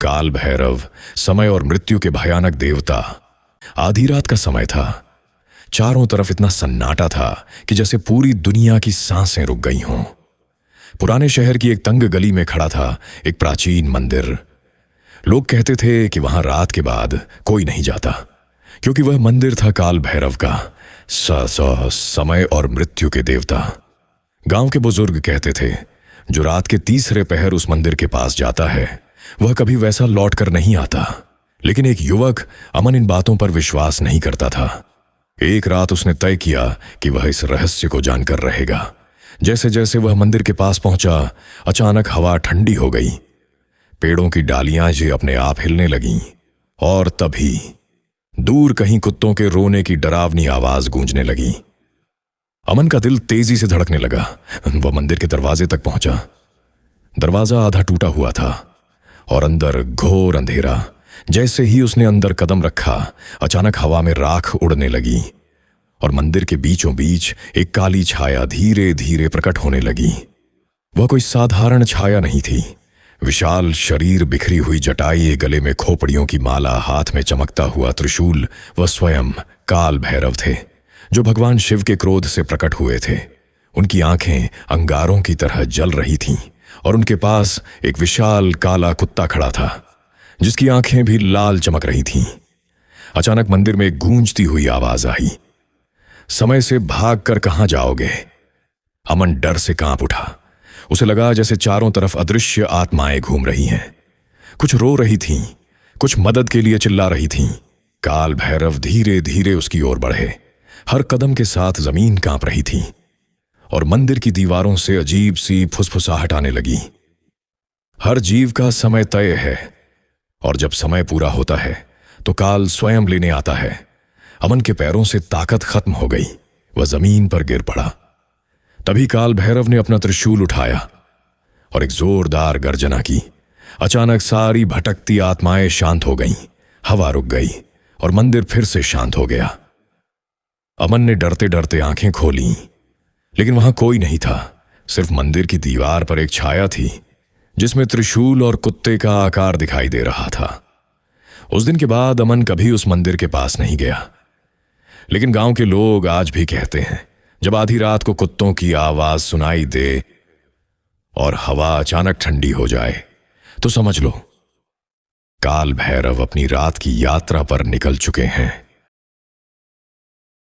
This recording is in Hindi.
काल भैरव, समय और मृत्यु के भयानक देवता। आधी रात का समय था। चारों तरफ इतना सन्नाटा था कि जैसे पूरी दुनिया की सांसें रुक गई हों। पुराने शहर की एक तंग गली में खड़ा था एक प्राचीन मंदिर। लोग कहते थे कि वहां रात के बाद कोई नहीं जाता, क्योंकि वह मंदिर था काल भैरव का, समय और मृत्यु के देवता। गांव के बुजुर्ग कहते थे, जो रात के तीसरे पहर उस मंदिर के पास जाता है वह कभी वैसा लौट कर नहीं आता। लेकिन एक युवक अमन इन बातों पर विश्वास नहीं करता था। एक रात उसने तय किया कि वह इस रहस्य को जानकर रहेगा। जैसे जैसे वह मंदिर के पास पहुंचा, अचानक हवा ठंडी हो गई। पेड़ों की डालियां जे अपने आप हिलने लगीं और तभी दूर कहीं कुत्तों के रोने की डरावनी आवाज गूंजने लगी। अमन का दिल तेजी से धड़कने लगा। वह मंदिर के दरवाजे तक पहुंचा। दरवाजा आधा टूटा हुआ था और अंदर घोर अंधेरा। जैसे ही उसने अंदर कदम रखा, अचानक हवा में राख उड़ने लगी और मंदिर के बीचों बीच एक काली छाया धीरे धीरे प्रकट होने लगी। वह कोई साधारण छाया नहीं थी। विशाल शरीर, बिखरी हुई जटाई, गले में खोपड़ियों की माला, हाथ में चमकता हुआ त्रिशूल, वह स्वयं काल भैरव थे, जो भगवान शिव के क्रोध से प्रकट हुए थे। उनकी आंखें अंगारों की तरह जल रही थीं और उनके पास एक विशाल काला कुत्ता खड़ा था, जिसकी आंखें भी लाल चमक रही थीं। अचानक मंदिर में एक गूंजती हुई आवाज आई, समय से भागकर कहां जाओगे? अमन डर से कांप उठा। उसे लगा जैसे चारों तरफ अदृश्य आत्माएं घूम रही हैं। कुछ रो रही थीं, कुछ मदद के लिए चिल्ला रही थीं। काल भैरव धीरे धीरे उसकी ओर बढ़े। हर कदम के साथ जमीन कांप रही थी और मंदिर की दीवारों से अजीब सी फुसफुसाहट आने लगी। हर जीव का समय तय है और जब समय पूरा होता है तो काल स्वयं लेने आता है। अमन के पैरों से ताकत खत्म हो गई। वह जमीन पर गिर पड़ा। तभी काल भैरव ने अपना त्रिशूल उठाया और एक जोरदार गर्जना की। अचानक सारी भटकती आत्माएं शांत हो गईं। हवा रुक गई और मंदिर फिर से शांत हो गया। अमन ने डरते डरते आंखें खोलीं, लेकिन वहां कोई नहीं था। सिर्फ मंदिर की दीवार पर एक छाया थी, जिसमें त्रिशूल और कुत्ते का आकार दिखाई दे रहा था। उस दिन के बाद अमन कभी उस मंदिर के पास नहीं गया। लेकिन गांव के लोग आज भी कहते हैं, जब आधी रात को कुत्तों की आवाज सुनाई दे और हवा अचानक ठंडी हो जाए तो समझ लो काल भैरव अपनी रात की यात्रा पर निकल चुके हैं।